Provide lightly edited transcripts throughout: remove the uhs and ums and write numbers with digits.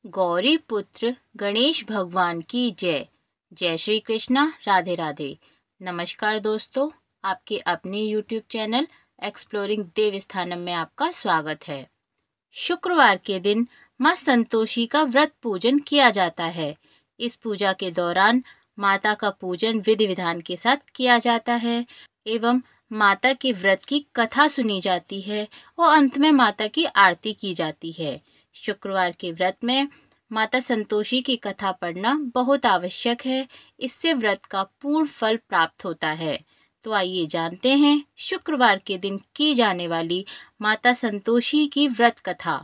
गौरी पुत्र गणेश भगवान की जय। जय श्री कृष्णा, राधे राधे। नमस्कार दोस्तों, आपके अपने YouTube चैनल एक्सप्लोरिंग देवस्थानम में आपका स्वागत है। शुक्रवार के दिन माँ संतोषी का व्रत पूजन किया जाता है। इस पूजा के दौरान माता का पूजन विधि विधान के साथ किया जाता है एवं माता के व्रत की कथा सुनी जाती है और अंत में माता की आरती की जाती है। शुक्रवार के व्रत में माता संतोषी की कथा पढ़ना बहुत आवश्यक है। इससे व्रत का पूर्ण फल प्राप्त होता है। तो आइए जानते हैं शुक्रवार के दिन की जाने वाली माता संतोषी की व्रत कथा।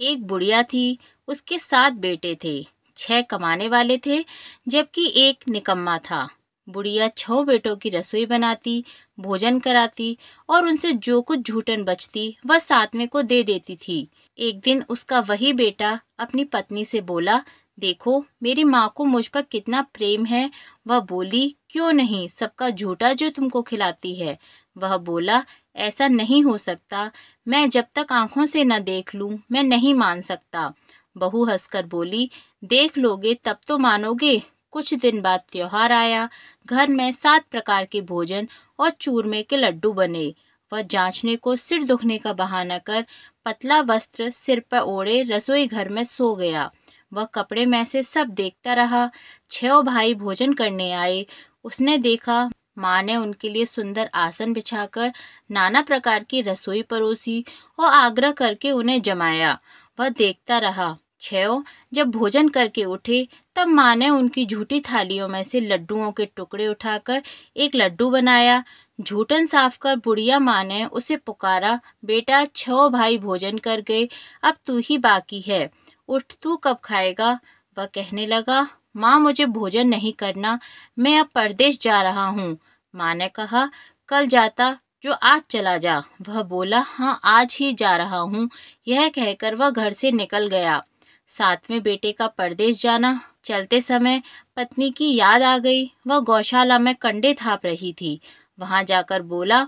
एक बुढ़िया थी, उसके 7 बेटे थे। 6 कमाने वाले थे जबकि एक निकम्मा था। बुढ़िया 6 बेटों की रसोई बनाती, भोजन कराती और उनसे जो कुछ झूठन बचती वह 7वें को दे देती थी। एक दिन उसका वही बेटा अपनी पत्नी से बोला, देखो मेरी माँ को मुझ पर कितना प्रेम है। वह बोली, क्यों नहीं, सबका झूठा जो तुमको खिलाती है। वह बोला, ऐसा नहीं हो सकता, मैं जब तक आंखों से न देख लूं मैं नहीं मान सकता। बहू हंसकर बोली, देख लोगे तब तो मानोगे। कुछ दिन बाद त्योहार आया। घर में 7 प्रकार के भोजन और चूरमे के लड्डू बने। वह जांचने को सिर दुखने का बहाना कर पतला वस्त्र सिर पर ओढ़े रसोई घर में सो गया। वह कपड़े में से सब देखता रहा। 6 भाई भोजन करने आए। उसने देखा माँ ने उनके लिए सुंदर आसन बिछाकर नाना प्रकार की रसोई परोसी और आग्रह करके उन्हें जमाया। वह देखता रहा। 6 जब भोजन करके उठे तब माँ ने उनकी झूठी थालियों में से लड्डुओं के टुकड़े उठाकर एक लड्डू बनाया। झूठन साफ कर बुढ़िया माँ ने उसे पुकारा, बेटा 6 भाई भोजन कर गए, अब तू ही बाकी है, उठ तू कब खाएगा। वह कहने लगा, माँ मुझे भोजन नहीं करना, मैं अब परदेश जा रहा हूँ। माँ ने कहा, कल जाता जो आज चला जा। वह बोला, हाँ आज ही जा रहा हूँ। यह कहकर वह घर से निकल गया। 7वें बेटे का परदेश जाना। चलते समय पत्नी की याद आ गई। वह गौशाला में कंडे थाप रही थी। वहां जाकर बोला,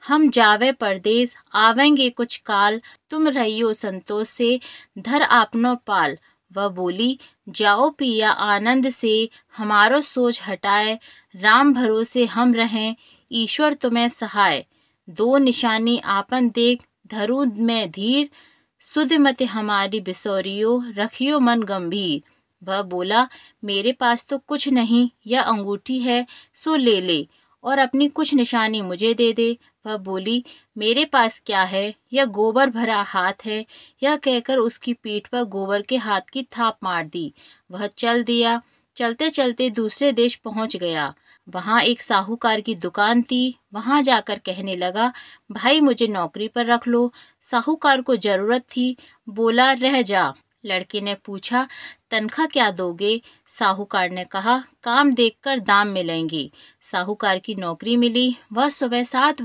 हम जावे परदेश, आवेंगे कुछ काल, तुम रहियो संतोष से, धर आपनो पाल। वह बोली, जाओ पिया आनंद से, हमारो सोच हटाए, राम भरोसे हम रहें, ईश्वर तुम्हें सहाय। 2 निशानी आपन देख, धरू में धीर, सुध मत हमारी बिसौरियो, रखियो मन गंभीर। वह बोला, मेरे पास तो कुछ नहीं, यह अंगूठी है सो ले ले और अपनी कुछ निशानी मुझे दे दे। वह बोली, मेरे पास क्या है, यह गोबर भरा हाथ है। यह कहकर उसकी पीठ पर गोबर के हाथ की थाप मार दी। वह चल दिया। चलते चलते दूसरे देश पहुंच गया। वहां एक साहूकार की दुकान थी। वहां जाकर कहने लगा, भाई मुझे नौकरी पर रख लो। साहूकार को जरूरत थी। बोला, रह जा। लड़के ने पूछा, तनख्वाह क्या दोगे। साहूकार ने कहा, काम देखकर दाम मिलेंगे। साहूकार की नौकरी मिली। वह सुबह 7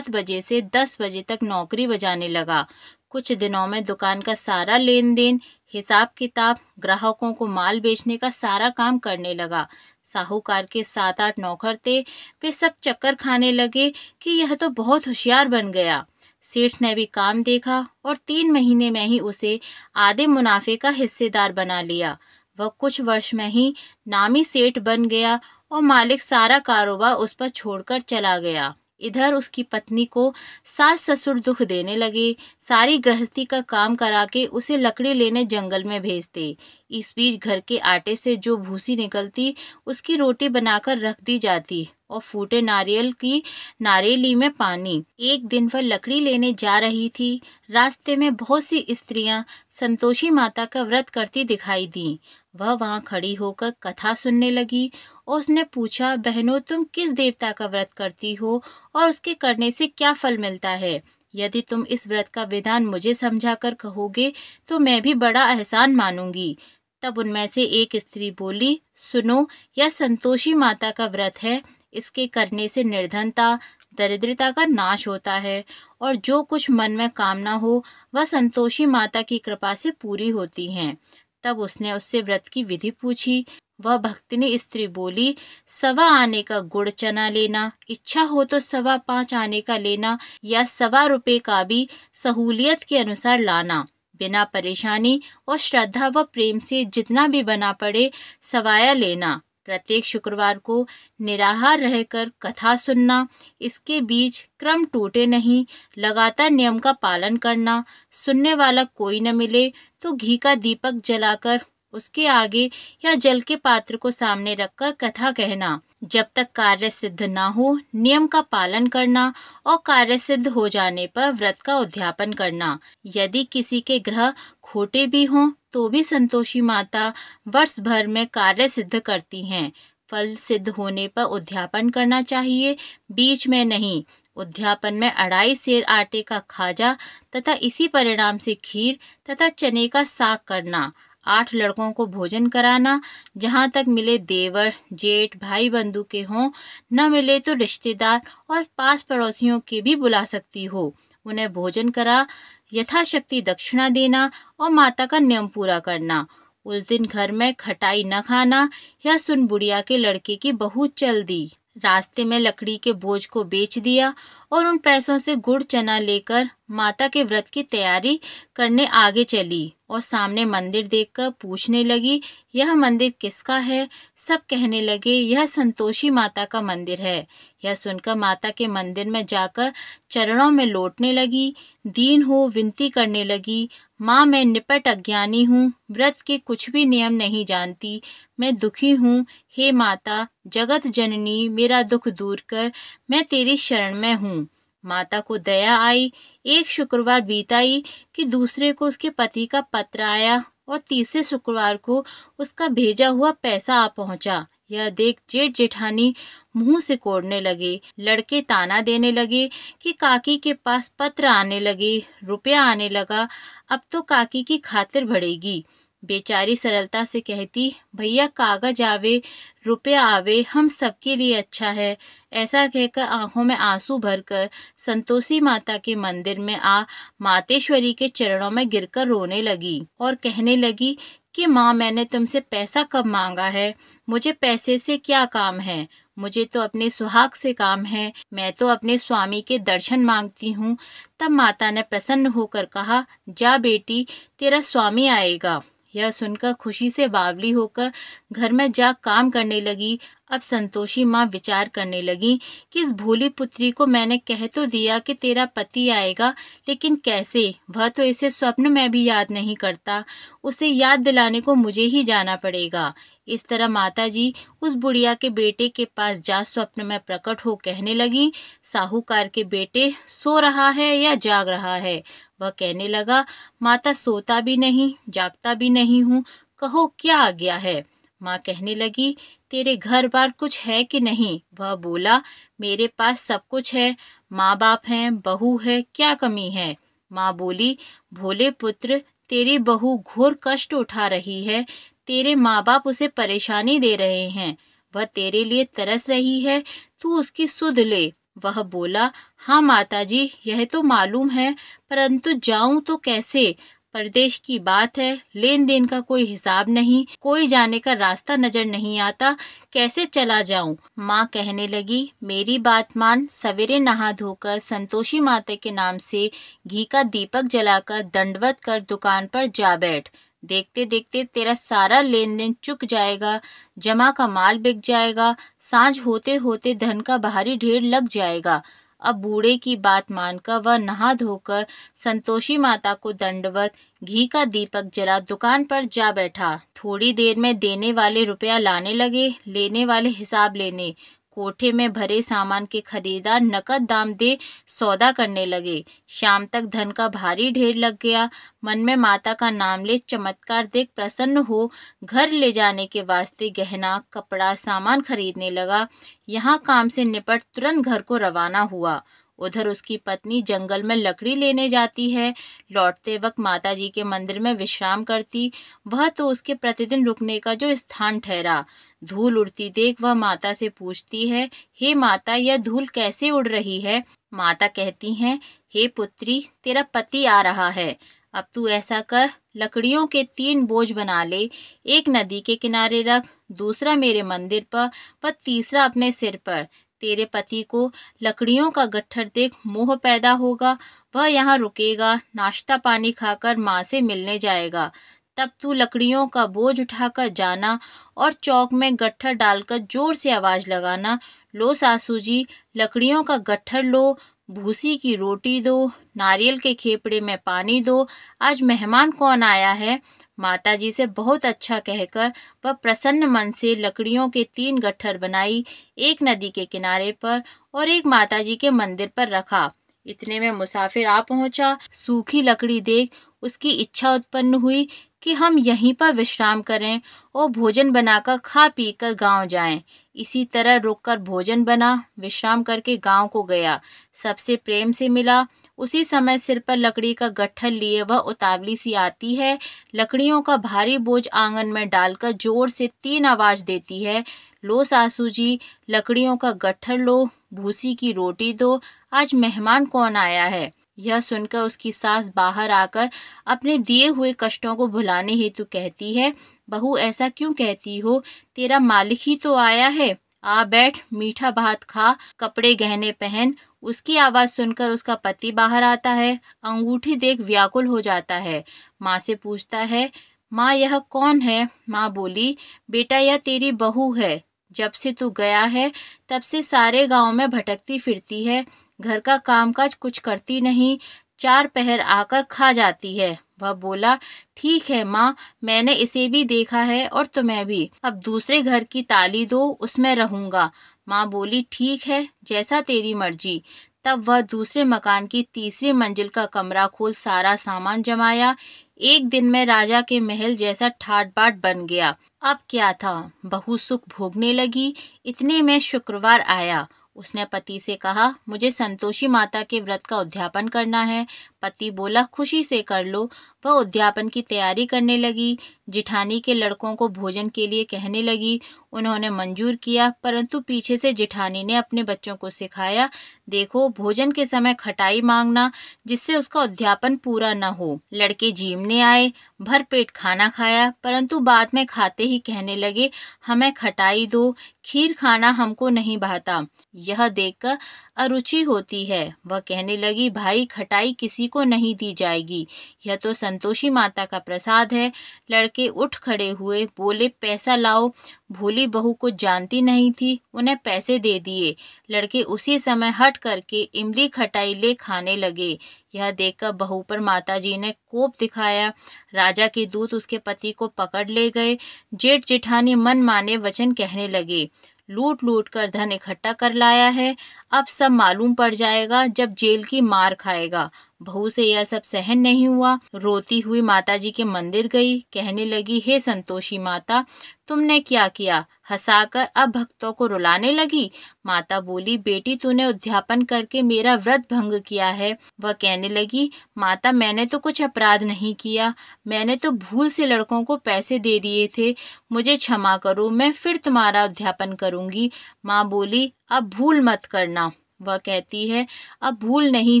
बजे से 10 बजे तक नौकरी बजाने लगा। कुछ दिनों में दुकान का सारा लेन देन, हिसाब किताब, ग्राहकों को माल बेचने का सारा काम करने लगा। साहूकार के 7-8 नौकर थे। वे सब चक्कर खाने लगे कि यह तो बहुत होशियार बन गया। सेठ ने भी काम देखा और 3 महीने में ही उसे आधे मुनाफे का हिस्सेदार बना लिया। वह कुछ वर्ष में ही नामी सेठ बन गया और मालिक सारा कारोबार उस पर छोड़कर चला गया। इधर उसकी पत्नी को सास ससुर दुख देने लगे। सारी गृहस्थी का काम करा के उसे लकड़ी लेने जंगल में भेजते। इस बीच घर के आटे से जो भूसी निकलती उसकी रोटी बनाकर रख दी जाती और फूटे नारियल की नारेली में पानी। एक दिन वह लकड़ी लेने जा रही थी। रास्ते में बहुत सी स्त्रियां संतोषी माता का व्रत करती दिखाई दी। वह वहां खड़ी होकर कथा सुनने लगी और उसने पूछा, बहनों तुम किस देवता का व्रत करती हो और उसके करने से क्या फल मिलता है। यदि तुम इस व्रत का विधान मुझे समझाकर कहोगे तो मैं भी बड़ा एहसान मानूंगी। तब उनमें से एक स्त्री बोली, सुनो, यह संतोषी माता का व्रत है। इसके करने से निर्धनता दरिद्रता का नाश होता है और जो कुछ मन में कामना हो वह संतोषी माता की कृपा से पूरी होती हैं। तब उसने उससे व्रत की विधि पूछी। वह भक्तिनी स्त्री बोली, 1.25 आने का गुड़ चना लेना, इच्छा हो तो 5.25 आने का लेना या 1.25 रुपए का भी सहूलियत के अनुसार लाना। बिना परेशानी और श्रद्धा व प्रेम से जितना भी बना पड़े सवाया लेना। प्रत्येक शुक्रवार को निराहार रहकर कथा सुनना, इसके बीच क्रम टूटे नहीं, लगातार नियम का पालन करना। सुनने वाला कोई न मिले तो घी का दीपक जलाकर उसके आगे या जल के पात्र को सामने रखकर कथा कहना। जब तक कार्य सिद्ध ना हो नियम का पालन करना और कार्य सिद्ध हो जाने पर व्रत का उद्यापन करना। यदि किसी के ग्रह खोटे भी हों तो भी संतोषी माता वर्ष भर में कार्य सिद्ध करती हैं। फल सिद्ध होने पर उद्यापन करना चाहिए, बीच में नहीं। उद्यापन में 2.5 सेर आटे का खाजा तथा इसी परिणाम से खीर तथा चने का साग करना। 8 लड़कों को भोजन कराना, जहाँ तक मिले देवर जेठ भाई बंधु के हों, न मिले तो रिश्तेदार और पास पड़ोसियों के भी बुला सकती हो। उन्हें भोजन करा यथाशक्ति दक्षिणा देना और माता का नियम पूरा करना। उस दिन घर में खटाई न खाना। यह सुन बुढ़िया के लड़के की बहुत चल दी। रास्ते में लकड़ी के बोझ को बेच दिया और उन पैसों से गुड़ चना लेकर माता के व्रत की तैयारी करने आगे चली और सामने मंदिर देखकर पूछने लगी, यह मंदिर किसका है? सब कहने लगे, यह संतोषी माता का मंदिर है। यह सुनकर माता के मंदिर में जाकर चरणों में लौटने लगी, दीन हो विनती करने लगी, माँ मैं निपट अज्ञानी हूँ, व्रत के कुछ भी नियम नहीं जानती, मैं दुखी हूँ। हे माता जगत जननी मेरा दुख दूर कर, मैं तेरी शरण में हूँ। माता को दया आई। एक शुक्रवार बीताई कि दूसरे को उसके पति का पत्र आया और तीसरे शुक्रवार को उसका भेजा हुआ पैसा आ पहुंचा। यह देख जेठ जेठानी मुंह से कोड़ने लगे। लड़के ताना देने लगे कि काकी के पास पत्र आने लगे, रुपया आने लगा, अब तो काकी की खातिर बढ़ेगी। बेचारी सरलता से कहती, भैया कागज आवे रुपया आवे हम सबके लिए अच्छा है। ऐसा कहकर आंखों में आंसू भरकर संतोषी माता के मंदिर में आ मातेश्वरी के चरणों में गिरकर रोने लगी और कहने लगी कि माँ मैंने तुमसे पैसा कब मांगा है? मुझे पैसे से क्या काम है? मुझे तो अपने सुहाग से काम है। मैं तो अपने स्वामी के दर्शन मांगती हूँ। तब माता ने प्रसन्न होकर कहा, जा बेटी तेरा स्वामी आएगा। यह सुनकर खुशी से बावली होकर घर में जा काम करने लगी। अब संतोषी माँ विचार करने लगी कि इस भोली पुत्री को मैंने कह तो दिया कि तेरा पति आएगा, लेकिन कैसे? वह तो इसे स्वप्न में भी याद नहीं करता। उसे याद दिलाने को मुझे ही जाना पड़ेगा। इस तरह माताजी उस बुढ़िया के बेटे के पास जा स्वप्न में प्रकट हो कहने लगी, साहूकार के बेटे सो रहा है या जाग रहा है? वह कहने लगा, माता सोता भी नहीं जागता भी नहीं हूँ, कहो क्या आ गया है? माँ कहने लगी, तेरे घर बार कुछ है कि नहीं? वह बोला, मेरे पास सब कुछ है, माँ बाप हैं, बहू है, क्या कमी है? माँ बोली, भोले पुत्र तेरी बहू घोर कष्ट उठा रही है, तेरे माँ बाप उसे परेशानी दे रहे हैं, वह तेरे लिए तरस रही है, तू उसकी सुध ले। वह बोला, हाँ माताजी यह तो मालूम है, परंतु जाऊं तो कैसे? परदेश की बात है, लेन देन का कोई हिसाब नहीं, कोई जाने का रास्ता नजर नहीं आता, कैसे चला जाऊं? माँ कहने लगी, मेरी बात मान, सवेरे नहा धोकर संतोषी माता के नाम से घी का दीपक जलाकर दंडवत कर दुकान पर जा बैठ। देखते देखते तेरा सारा लेन देन चुक जाएगा, जमा का माल बिक जाएगा, सांझ होते होते धन का भारी ढेर लग जाएगा। अब बूढ़े की बात मानकर वह नहा धोकर संतोषी माता को दंडवत घी का दीपक जला दुकान पर जा बैठा। थोड़ी देर में देने वाले रुपया लाने लगे, लेने वाले हिसाब लेने। कोठे में भरे सामान के खरीदार नकद दाम दे सौदा करने लगे। शाम तक धन का भारी ढेर लग गया। मन में माता का नाम ले चमत्कार देख प्रसन्न हो घर ले जाने के वास्ते गहना कपड़ा सामान खरीदने लगा। यहाँ काम से निपट तुरंत घर को रवाना हुआ। उधर उसकी पत्नी जंगल में लकड़ी लेने जाती है। लौटते वक्त माताजी के मंदिर में विश्राम करती। वह तो उसके प्रतिदिन रुकने का जो स्थान ठहरा। धूल उड़ती देख वह माता से पूछती है, हे माता यह धूल कैसे उड़ रही है? माता कहती हैं, हे पुत्री तेरा पति आ रहा है। अब तू ऐसा कर, लकड़ियों के 3 बोझ बना ले, एक नदी के किनारे रख, दूसरा मेरे मंदिर पर व तीसरा अपने सिर पर। तेरे पति को लकड़ियों का गट्ठर देख मोह पैदा होगा, वह यहाँ रुकेगा, नाश्ता पानी खाकर माँ से मिलने जाएगा। तब तू लकड़ियों का बोझ उठाकर जाना और चौक में गट्ठर डालकर जोर से आवाज लगाना, लो सासू जी, लकड़ियों का गट्ठर लो, भूसी की रोटी दो, नारियल के खेपड़े में पानी दो, आज मेहमान कौन आया है। माताजी से बहुत अच्छा कहकर वह प्रसन्न मन से लकड़ियों के 3 गट्ठर बनाई, एक नदी के किनारे पर और एक माताजी के मंदिर पर रखा। इतने में मुसाफिर आ पहुंचा। सूखी लकड़ी देख उसकी इच्छा उत्पन्न हुई कि हम यहीं पर विश्राम करें और भोजन बनाकर खा पी कर गाँव जाएं। इसी तरह रुककर भोजन बना, विश्राम करके गांव को गया, सबसे प्रेम से मिला। उसी समय सिर पर लकड़ी का गट्ठर लिए वह उतावली सी आती है, लकड़ियों का भारी बोझ आंगन में डालकर जोर से 3 आवाज देती है, लो सासू जी, लकड़ियों का गट्ठर लो, भूसी की रोटी दो, आज मेहमान कौन आया है। यह सुनकर उसकी सास बाहर आकर अपने दिए हुए कष्टों को भुलाने हेतु कहती है, बहू ऐसा क्यों कहती हो, तेरा मालिक ही तो आया है, आ बैठ, मीठा भात खा, कपड़े गहने पहन। उसकी आवाज सुनकर उसका पति बाहर आता है, अंगूठी देख व्याकुल हो जाता है। माँ से पूछता है, माँ यह कौन है। माँ बोली, बेटा यह तेरी बहू है, जब से तू गया है तब से सारे गांव में भटकती फिरती है, घर का कामकाज कुछ करती नहीं, 4 पहर आकर खा जाती है। वह बोला, ठीक है माँ, मैंने इसे भी देखा है और तुम्हें भी, अब दूसरे घर की ताली दो, उसमें रहूंगा। माँ बोली, ठीक है, जैसा तेरी मर्जी। तब वह दूसरे मकान की 3री मंजिल का कमरा खोल सारा सामान जमाया। एक दिन में राजा के महल जैसा ठाट बाट बन गया। अब क्या था, बहू सुख भोगने लगी। इतने में शुक्रवार आया। उसने पति से कहा, मुझे संतोषी माता के व्रत का उद्यापन करना है। पति बोला, खुशी से कर लो। वह उद्यापन की तैयारी करने लगी। जिठानी के लड़कों को भोजन के लिए कहने लगी। उन्होंने मंजूर किया, परंतु पीछे से जिठानी ने अपने बच्चों को सिखाया, देखो भोजन के समय खटाई मांगना, जिससे उसका उद्यापन पूरा न हो। लड़के जीमने आए, भर पेट खाना खाया, परंतु बाद में खाते ही कहने लगे, हमें खटाई दो, खीर खाना हमको नहीं भाता। यह देखकर अरुचि होती है। वह कहने लगी, भाई खटाई किसी को नहीं दी जाएगी, यह तो संतोषी माता का प्रसाद है। लड़के उठ खड़े हुए, बोले, पैसा लाओ। भोली बहू कुछ जानती नहीं थी, उन्हें पैसे दे दिए। लड़के उसी समय हट करके इमली खटाई ले खाने लगे। यह देखकर बहू पर माताजी ने कोप दिखाया। राजा के दूत उसके पति को पकड़ ले गए। जेठ जेठानी मन माने वचन कहने लगे, लूट लूट कर धन इकट्ठा कर लाया है, अब सब मालूम पड़ जाएगा जब जेल की मार खाएगा। बहू से यह सब सहन नहीं हुआ। रोती हुई माताजी के मंदिर गई, कहने लगी, हे संतोषी माता, तुमने क्या किया। हंसाकर अब भक्तों को रुलाने लगी। माता बोली, बेटी तूने उद्यापन करके मेरा व्रत भंग किया है। वह कहने लगी, माता मैंने तो कुछ अपराध नहीं किया, मैंने तो भूल से लड़कों को पैसे दे दिए थे, मुझे क्षमा करो, मैं फिर तुम्हारा उद्यापन करूंगी। माँ बोली, अब भूल मत करना। वह कहती है, अब भूल नहीं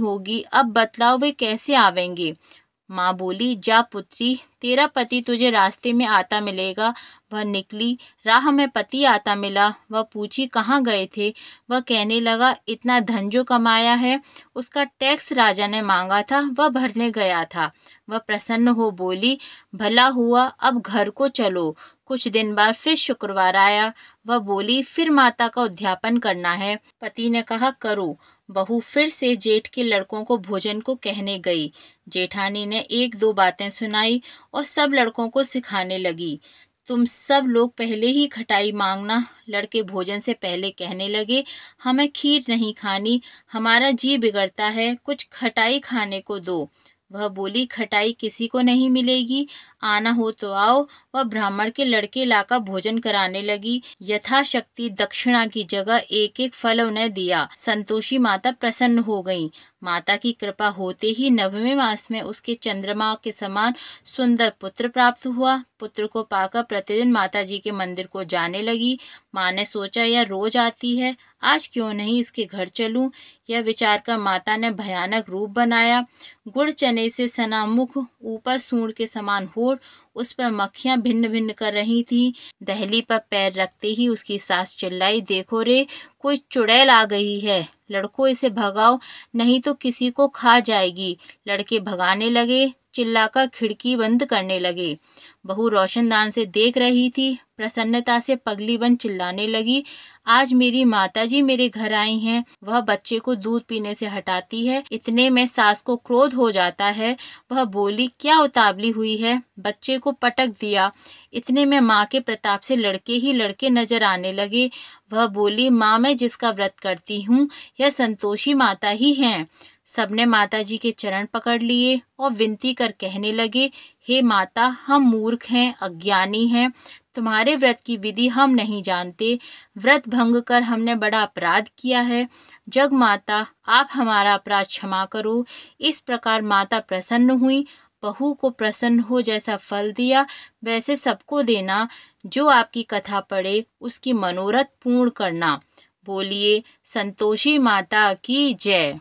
होगी, अब बतलाओ वे कैसे आवेंगे। माँ बोली, जा पुत्री, तेरा पति तुझे रास्ते में आता मिलेगा। वह निकली, राह में पति आता मिला। वह पूछी, कहाँ गए थे। वह कहने लगा, इतना धन जो कमाया है उसका टैक्स राजा ने मांगा था, वह भरने गया था। वह प्रसन्न हो बोली, भला हुआ, अब घर को चलो। कुछ दिन बाद फिर शुक्रवार आया। वह बोली, फिर माता का उद्यापन करना है। पति ने कहा, करो। बहू फिर से जेठ के लड़कों को भोजन को कहने गई। जेठानी ने 1-2 बातें सुनाई और सब लड़कों को सिखाने लगी। तुम सब लोग पहले ही खटाई मांगना। लड़के भोजन से पहले कहने लगे, हमें खीर नहीं खानी, हमारा जी बिगड़ता है, कुछ खटाई खाने को दो। वह बोली, खटाई किसी को नहीं मिलेगी, आना हो तो आओ। वह ब्राह्मण के लड़के लाकर भोजन कराने लगी। यथाशक्ति दक्षिणा की जगह 1-1 फल उन्हें दिया। संतोषी माता प्रसन्न हो गईं। माता की कृपा होते ही 9वें मास में उसके चंद्रमा के समान सुंदर पुत्र प्राप्त हुआ। पुत्र को पाकर प्रतिदिन माता जी के मंदिर को जाने लगी। माँ ने सोचा यह रोज आती है, आज क्यों नहीं इसके घर चलूं। यह विचार कर माता ने भयानक रूप बनाया। गुड़ चने से सना मुख, ऊपर सूंड के समान होठ, उस पर मक्खियां भिन्न भिन्न कर रही थीं। दहली पर पैर रखते ही उसकी सास चिल्लाई, देखो रे, कोई चुड़ैल आ गई है, लड़कों इसे भगाओ नहीं तो किसी को खा जाएगी। लड़के भगाने लगे, चिल्लाकर खिड़की बंद करने लगे। बहू रोशनदान से देख रही थी। प्रसन्नता से पगली बन चिल्लाने लगी, आज मेरी माताजी मेरे घर आई हैं। वह बच्चे को दूध पीने से हटाती है। इतने में सास को क्रोध हो जाता है। वह बोली, क्या उतावली हुई है, बच्चे को पटक दिया। इतने में माँ के प्रताप से लड़के ही लड़के नजर आने लगे। वह बोली, माँ मैं जिसका व्रत करती हूँ यह संतोषी माता ही हैं। सबने माता जी के चरण पकड़ लिए और विनती कर कहने लगे, हे माता, हम मूर्ख हैं, अज्ञानी हैं, तुम्हारे व्रत की विधि हम नहीं जानते। व्रत भंग कर हमने बड़ा अपराध किया है। जग माता, आप हमारा अपराध क्षमा करो। इस प्रकार माता प्रसन्न हुई। बहू को प्रसन्न हो जैसा फल दिया वैसे सबको देना। जो आपकी कथा पढ़े उसकी मनोरथ पूर्ण करना। बोलिए संतोषी माता की जय।